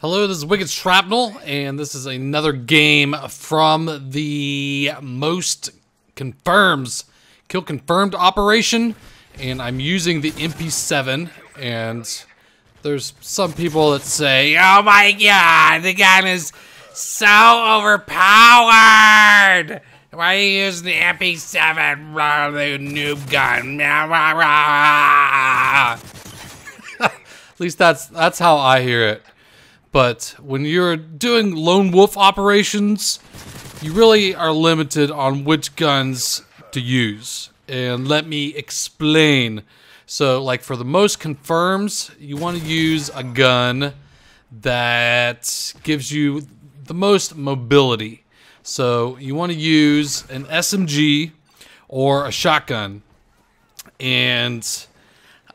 Hello, this is Wicked Shrapnel, and this is another game from the most kill confirmed operation, and I'm using the MP7, and there's some people that say, oh my god, the gun is so overpowered! Why are you using the MP7, the noob gun? At least that's how I hear it. But when you're doing lone wolf operations, you really are limited on which guns to use. And let me explain. So, like for the most confirms, you want to use a gun that gives you the most mobility. So you want to use an SMG or a shotgun. And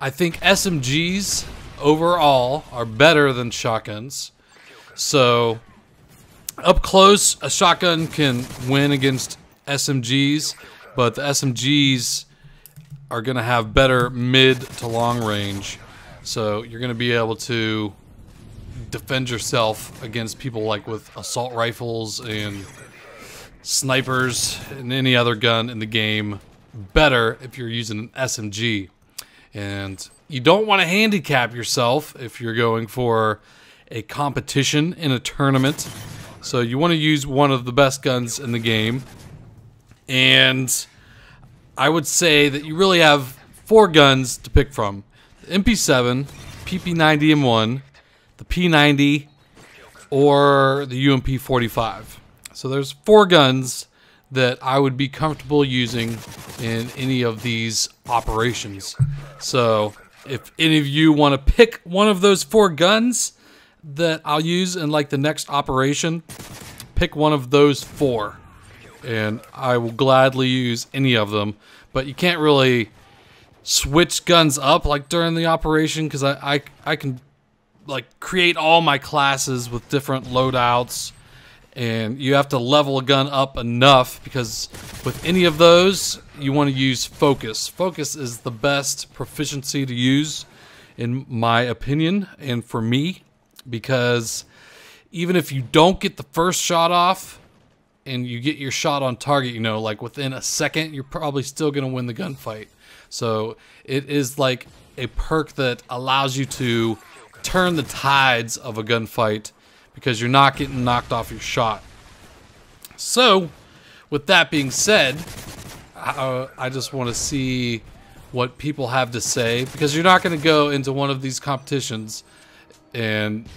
I think SMGs overall are better than shotguns. So up close, a shotgun can win against SMGs, but the SMGs are going to have better mid to long range. So you're going to be able to defend yourself against people like with assault rifles and snipers and any other gun in the game better if you're using an SMG. And you don't want to handicap yourself if you're going for a competition in a tournament. So you want to use one of the best guns in the game. And I would say that you really have 4 guns to pick from. The MP7, PP90M1, the P90, or the UMP45. So there's 4 guns that I would be comfortable using in any of these operations. So if any of you want to pick one of those 4 guns that I'll use in like the next operation, pick one of those 4 and I will gladly use any of them. But you can't really switch guns up like during the operation, because I can like create all my classes with different loadouts, and you have to level a gun up enough, because with any of those you want to use focus. Focus is the best proficiency to use in my opinion and for me, because even if you don't get the first shot off and you get your shot on target, you know, like within a second, you're probably still going to win the gunfight. So it is like a perk that allows you to turn the tides of a gunfight, because you're not getting knocked off your shot. So with that being said, I just want to see what people have to say, because you're not going to go into one of these competitions and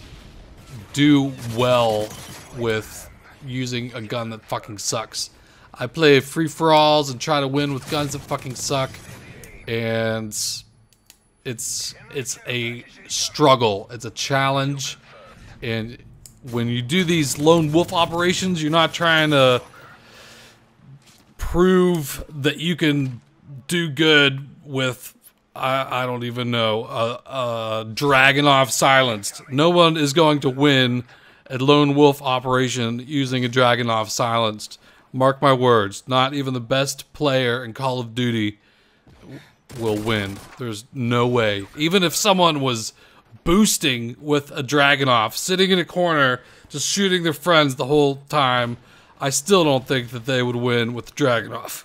do well with using a gun that fucking sucks. I play free-for-alls and try to win with guns that fucking suck, and it's a struggle. It's a challenge. And when you do these lone wolf operations, you're not trying to prove that you can do good with I don't even know, Dragunov silenced. No one is going to win a lone wolf operation using a Dragunov silenced. Mark my words, not even the best player in Call of Duty will win. There's no way. Even if someone was boosting with a Dragunov, sitting in a corner, just shooting their friends the whole time, I still don't think that they would win with the Dragunov.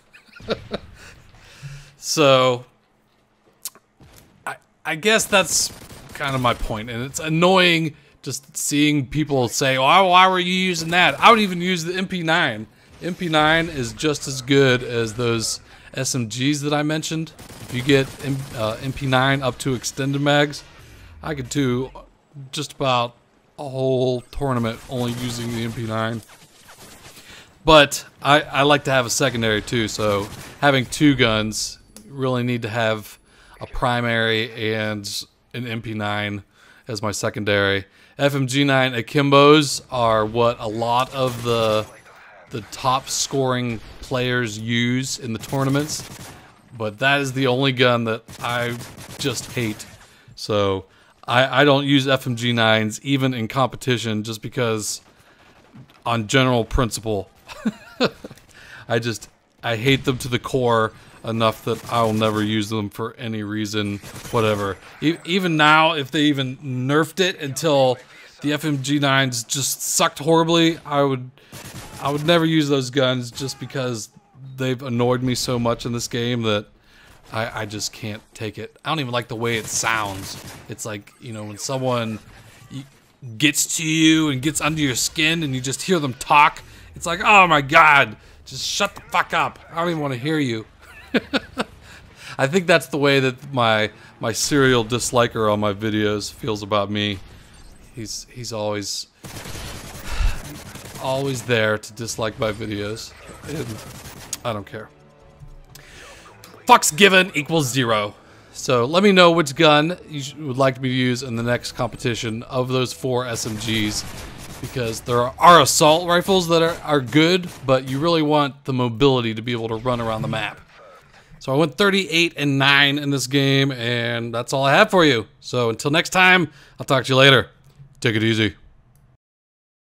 So I guess that's kind of my point, and it's annoying just seeing people say, oh, why were you using that? I would even use the MP9. MP9 is just as good as those SMGs that I mentioned. If you get MP9 up to extended mags, I could do just about a whole tournament only using the MP9. But I like to have a secondary too, so having 2 guns, you really need to have a primary and an MP9 as my secondary. FMG9 Akimbos are what a lot of the top scoring players use in the tournaments, but that is the only gun that I just hate. So I don't use FMG9s even in competition, just because on general principle I hate them to the core enough that I'll never use them for any reason, whatever. Even now, if they even nerfed it until the FMG9s just sucked horribly, I would never use those guns just because they've annoyed me so much in this game that I just can't take it. I don't even like the way it sounds. It's like, you know, when someone gets to you and gets under your skin and you just hear them talk, it's like, oh my god, just shut the fuck up. I don't even want to hear you. I think that's the way that my serial disliker on my videos feels about me. He's always there to dislike my videos. And I don't care. Fucks given equals 0. So let me know which gun you would like me to use in the next competition of those 4 SMGs, because there are assault rifles that are good, but you really want the mobility to be able to run around the map. So I went 38 and 9 in this game, and that's all I have for you. So until next time, I'll talk to you later. Take it easy.